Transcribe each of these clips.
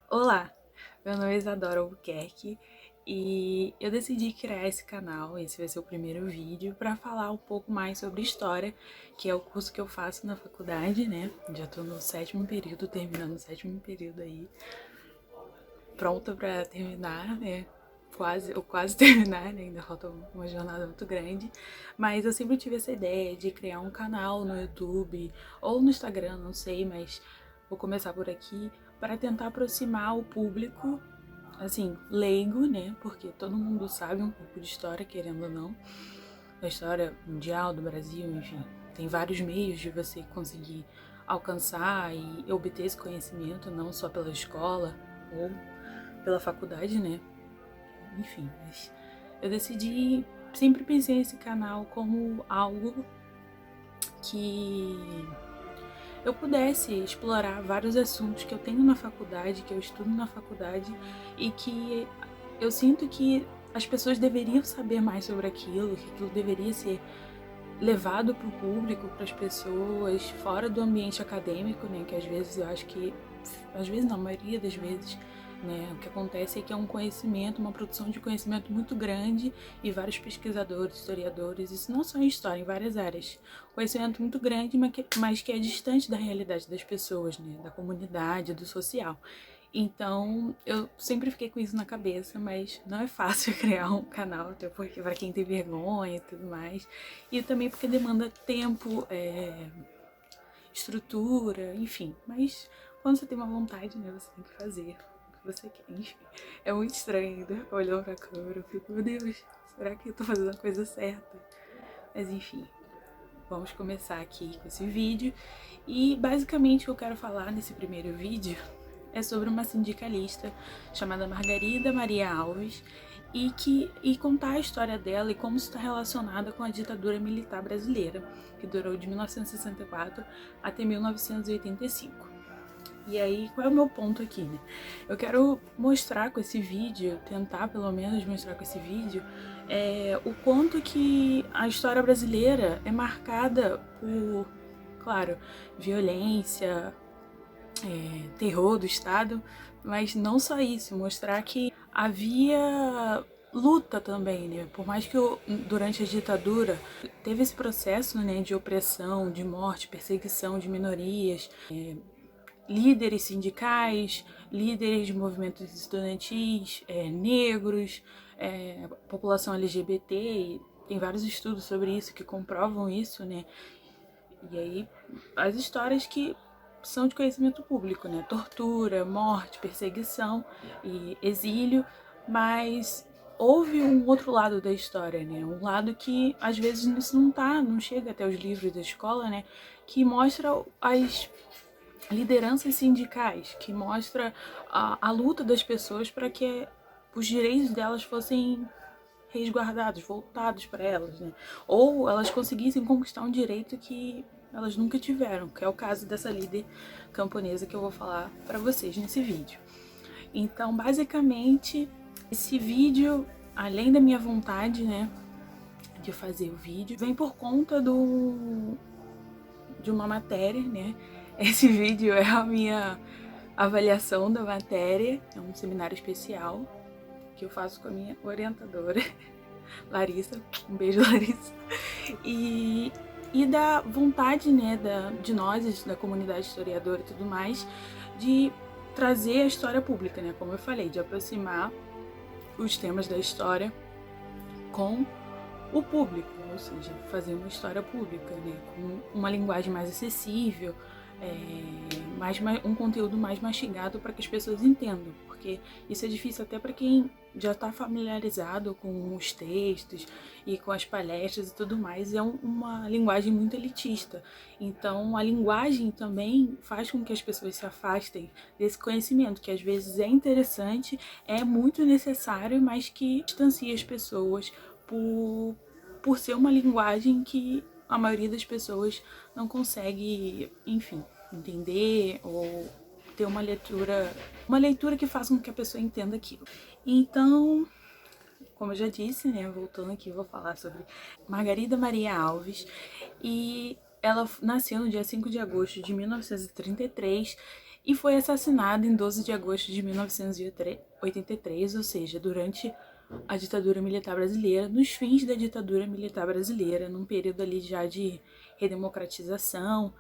Olá, meu nome é Isadora Albuquerque e eu decidi criar esse canal, esse vai ser o primeiro vídeo, para falar um pouco mais sobre história, que é o curso que eu faço na faculdade, né? Já tô no sétimo período, terminando o sétimo período aí, pronta para terminar, né? Quase terminar, né? Ainda falta uma jornada muito grande, mas eu sempre tive essa ideia de criar um canal no YouTube ou no Instagram, não sei, mas vou começar por aqui para tentar aproximar o público, assim, leigo, né? Porque todo mundo sabe um pouco de história, querendo ou não, da história mundial do Brasil, enfim. Tem vários meios de você conseguir alcançar e obter esse conhecimento, não só pela escola ou pela faculdade, né? Enfim, mas eu decidi, sempre pensei nesse canal como algo que eu pudesse explorar vários assuntos que eu tenho na faculdade, que eu estudo na faculdade e que eu sinto que as pessoas deveriam saber mais sobre aquilo, que aquilo deveria ser levado para o público, para as pessoas, fora do ambiente acadêmico, né? Que às vezes eu acho que, às vezes não, a maioria das vezes, né? O que acontece é que é um conhecimento, uma produção de conhecimento muito grande e vários pesquisadores, historiadores, isso não só em história, em várias áreas. Conhecimento muito grande, mas que é distante da realidade das pessoas, né? Da comunidade, do social. Então, eu sempre fiquei com isso na cabeça, mas não é fácil criar um canal, até porque para quem tem vergonha e tudo mais. E também porque demanda tempo, estrutura, enfim. Mas quando você tem uma vontade, né, você tem que fazer o que você quer. Enfim, é muito estranho ainda olhando pra câmera, eu fico, meu Deus, será que eu tô fazendo a coisa certa? Mas enfim, vamos começar aqui com esse vídeo. E basicamente o que eu quero falar nesse primeiro vídeo é sobre uma sindicalista chamada Margarida Maria Alves e contar a história dela e como isso está relacionada com a ditadura militar brasileira, que durou de 1964 até 1985. E aí, qual é o meu ponto aqui, né? Eu quero mostrar com esse vídeo, tentar pelo menos mostrar com esse vídeo, o quanto que a história brasileira é marcada por, claro, violência, terror do Estado, mas não só isso, mostrar que havia luta também, né? Por mais que durante a ditadura teve esse processo, né, de opressão, de morte, perseguição de minorias, líderes sindicais, líderes de movimentos estudantis, negros, população LGBT, e tem vários estudos sobre isso que comprovam isso, né? E aí, as histórias que são de conhecimento público, né? Tortura, morte, perseguição e exílio, mas houve um outro lado da história, né? Um lado que às vezes isso não chega até os livros da escola, né? Que mostra as lideranças sindicais, que mostra a luta das pessoas para que os direitos delas fossem resguardados, voltados para elas, né? Ou elas conseguissem conquistar um direito que elas nunca tiveram, que é o caso dessa líder camponesa que eu vou falar para vocês nesse vídeo. Então, basicamente, esse vídeo, além da minha vontade, né, de fazer o vídeo, vem por conta de uma matéria, né? Esse vídeo é a minha avaliação da matéria, é um seminário especial que eu faço com a minha orientadora, Larissa, um beijo, Larissa, e, e da vontade, né, de nós, da comunidade historiadora e tudo mais, de trazer a história pública, né, como eu falei, de aproximar os temas da história com o público, ou seja, fazer uma história pública, né, com uma linguagem mais acessível, um conteúdo mais mastigado para que as pessoas entendam, porque isso é difícil até para quem já está familiarizado com os textos e com as palestras e tudo mais, é uma linguagem muito elitista. Então, a linguagem também faz com que as pessoas se afastem desse conhecimento, que às vezes é interessante, é muito necessário, mas que distancia as pessoas por ser uma linguagem que a maioria das pessoas não consegue, enfim, entender ou ter uma leitura que faça com que a pessoa entenda aquilo. Então, como eu já disse, né, voltando aqui, vou falar sobre Margarida Maria Alves, e ela nasceu no dia 5 de agosto de 1933 e foi assassinado em 12 de agosto de 1983, ou seja, durante a ditadura militar brasileira, nos fins da ditadura militar brasileira, num período ali já de redemocratização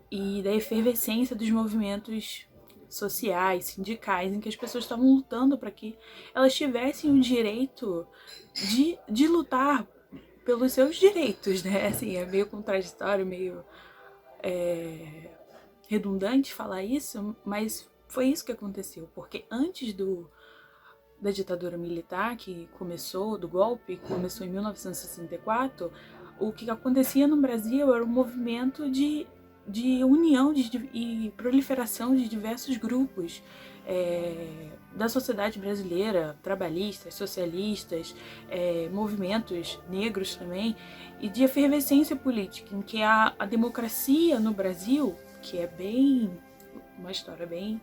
e da efervescência dos movimentos sociais, sindicais, em que as pessoas estavam lutando para que elas tivessem o direito de lutar pelos seus direitos, né? Assim, é meio contraditório, meio redundante falar isso, mas foi isso que aconteceu, porque antes da ditadura militar, que começou, do golpe, que começou em 1964, o que acontecia no Brasil era um movimento de união e proliferação de diversos grupos da sociedade brasileira, trabalhistas, socialistas, movimentos negros também, e de efervescência política, em que a democracia no Brasil, que é uma história bem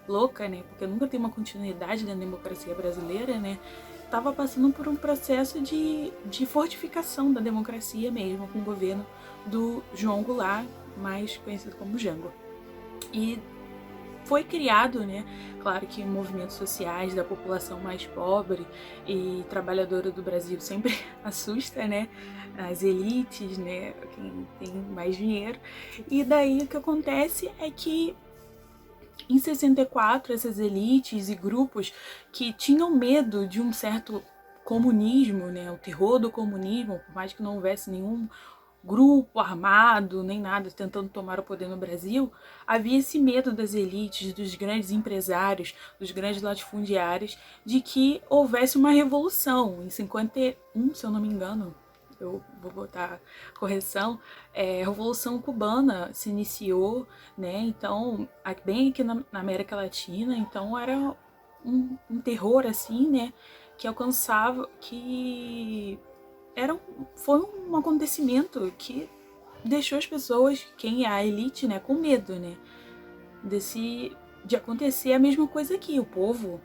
louca, né? Porque nunca tem uma continuidade da democracia brasileira, né? Estava passando por um processo de fortificação da democracia mesmo, com o governo do João Goulart, mais conhecido como Jango. E foi criado, né? Claro que movimentos sociais da população mais pobre e trabalhadora do Brasil sempre assusta, né? As elites, né? Quem tem mais dinheiro. E daí o que acontece é que em 64, essas elites e grupos que tinham medo de um certo comunismo, né, o terror do comunismo, por mais que não houvesse nenhum grupo armado, nem nada tentando tomar o poder no Brasil, havia esse medo das elites, dos grandes empresários, dos grandes latifundiários, de que houvesse uma revolução. Em 51, se eu não me engano, eu vou botar correção, a Revolução Cubana se iniciou, né? Então, bem aqui na América Latina, então era um terror assim, né? Que alcançava, foi um acontecimento que deixou as pessoas, quem é a elite, né, com medo, né? De acontecer a mesma coisa aqui, o povo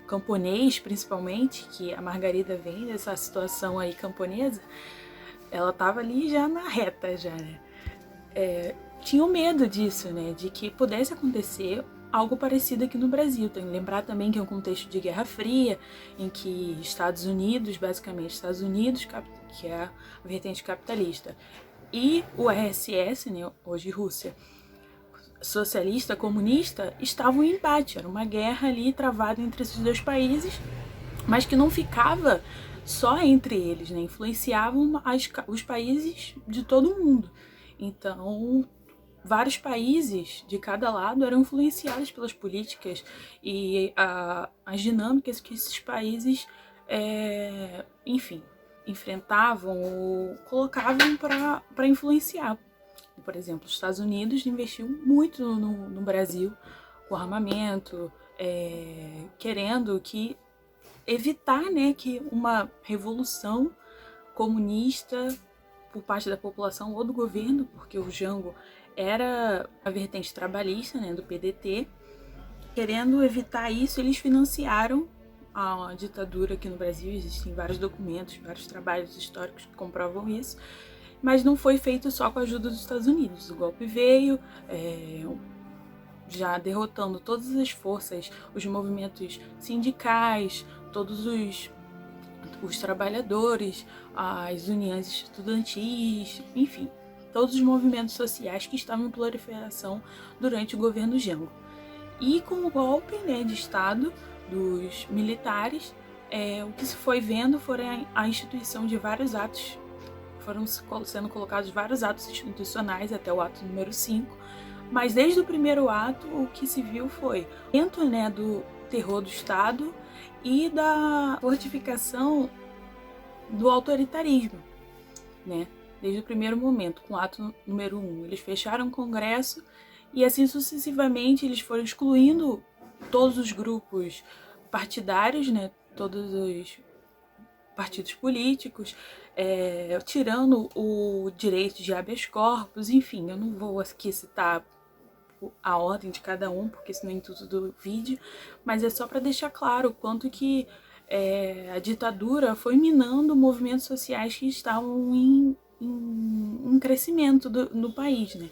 camponês, principalmente, que a Margarida vem dessa situação aí camponesa, ela tava ali já na reta, já, né? Tinham medo disso, né? De que pudesse acontecer algo parecido aqui no Brasil. Tem que lembrar também que é um contexto de Guerra Fria, em que Estados Unidos, basicamente Estados Unidos, que é a vertente capitalista, e o RSS, né, hoje Rússia, socialista, comunista, estavam em embate. Era uma guerra ali travada entre esses dois países, mas que não ficava só entre eles, né? Influenciavam os países de todo o mundo. Então, vários países de cada lado eram influenciados pelas políticas e as dinâmicas que esses países, enfim, enfrentavam ou colocavam para influenciar. Por exemplo, os Estados Unidos investiu muito no Brasil com armamento, querendo evitar, né, que uma revolução comunista por parte da população ou do governo, porque o Jango era a vertente trabalhista, né, do PDT. Querendo evitar isso, eles financiaram a ditadura aqui no Brasil. Existem vários documentos, vários trabalhos históricos que comprovam isso, mas não foi feito só com a ajuda dos Estados Unidos. O golpe veio já derrotando todas as forças, os movimentos sindicais, todos os trabalhadores, as uniões estudantis, enfim, todos os movimentos sociais que estavam em proliferação durante o governo Jango. E com o golpe, né, de Estado dos militares, o que se foi vendo foi a instituição de vários atos, foram sendo colocados vários atos institucionais até o ato número 5, mas desde o primeiro ato o que se viu foi o aumento, né, do terror do Estado e da fortificação do autoritarismo, né? Desde o primeiro momento, com o ato número 1, eles fecharam o Congresso e assim sucessivamente eles foram excluindo todos os grupos partidários, né? Todos os partidos políticos, tirando o direito de habeas corpus, enfim, eu não vou aqui citar a ordem de cada um, porque senão é intuito do vídeo, mas é só para deixar claro o quanto que a ditadura foi minando movimentos sociais que estavam em crescimento no país, né?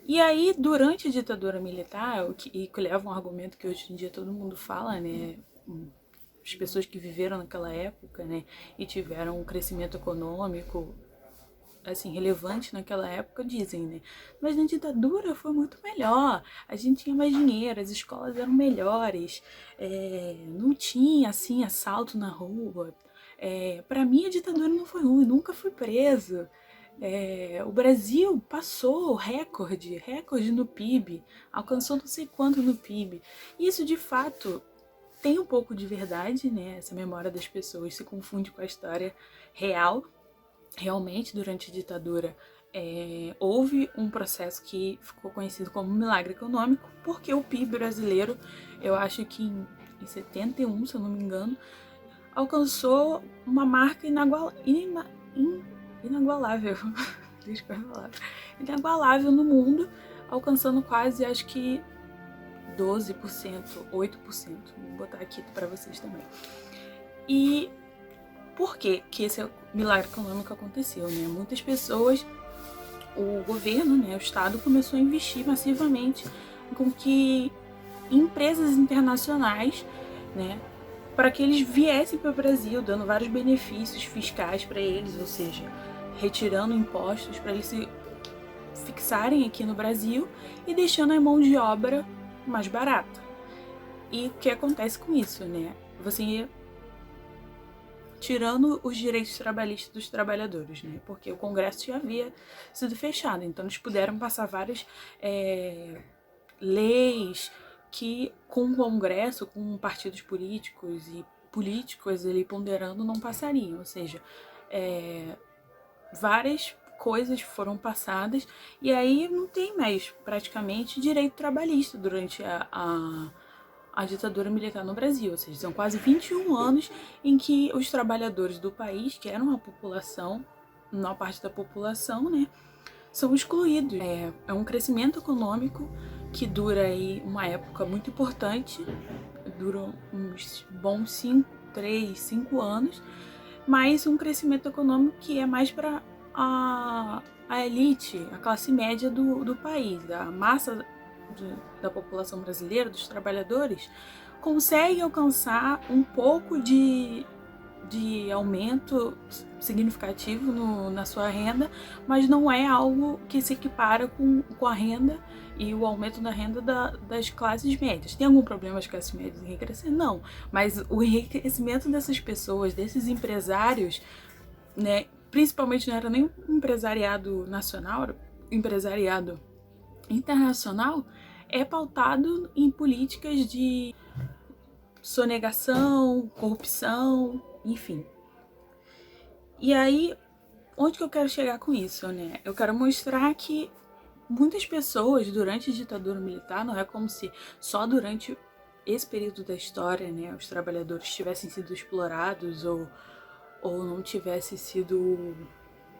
E aí, durante a ditadura militar, que leva um argumento que hoje em dia todo mundo fala, né? As pessoas que viveram naquela época, né? E tiveram um crescimento econômico, assim, relevante naquela época, dizem, né? Mas na ditadura foi muito melhor. A gente tinha mais dinheiro, as escolas eram melhores, não tinha, assim, assalto na rua. Para mim, a ditadura não foi ruim, nunca fui preso. O Brasil passou recorde no PIB, alcançou não sei quanto no PIB. Isso, de fato, tem um pouco de verdade, né? Essa memória das pessoas se confunde com a história real. Realmente, durante a ditadura, houve um processo que ficou conhecido como milagre econômico, porque o PIB brasileiro, eu acho que em 71, se eu não me engano, alcançou uma marca inagualável, inagualável no mundo, alcançando quase, acho que 12%, 8%. Vou botar aqui para vocês também. E por que esse milagre econômico aconteceu, né? Muitas pessoas, o governo, né, o Estado começou a investir massivamente com que empresas internacionais, né, para que eles viessem para o Brasil, dando vários benefícios fiscais para eles, ou seja, retirando impostos para eles se fixarem aqui no Brasil e deixando a mão de obra mais barata. E o que acontece com isso, né? Você tirando os direitos trabalhistas dos trabalhadores, né? Porque o Congresso já havia sido fechado, então eles puderam passar várias leis que, com o Congresso, com partidos políticos e políticos ali ponderando, não passariam. Ou seja, várias coisas foram passadas e aí não tem mais praticamente direito trabalhista durante a ditadura militar no Brasil, ou seja, são quase 21 anos em que os trabalhadores do país, que eram a população, uma parte da população, né, são excluídos. É um crescimento econômico que dura aí uma época muito importante, dura uns bons 3, 5 anos, mas um crescimento econômico que é mais para a elite, a classe média do país, a massa da população brasileira, dos trabalhadores, consegue alcançar um pouco de aumento significativo na sua renda, mas não é algo que se equipara com a renda e o aumento da renda das classes médias. Tem algum problema as classes médias enriquecer? Não, mas o enriquecimento dessas pessoas, desses empresários, né, principalmente não era nem um empresariado nacional, era um empresariado internacional, é pautado em políticas de sonegação, corrupção, enfim. E aí, onde que eu quero chegar com isso, né? Eu quero mostrar que muitas pessoas, durante a ditadura militar, não é como se só durante esse período da história, né, os trabalhadores tivessem sido explorados ou não tivessem sido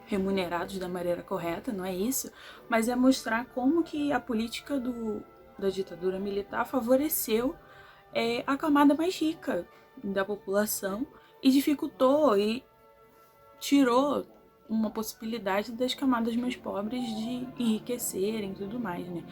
remunerados da maneira correta, não é isso, mas é mostrar como que a política da ditadura militar favoreceu a camada mais rica da população e dificultou e tirou uma possibilidade das camadas mais pobres de enriquecerem e tudo mais, né?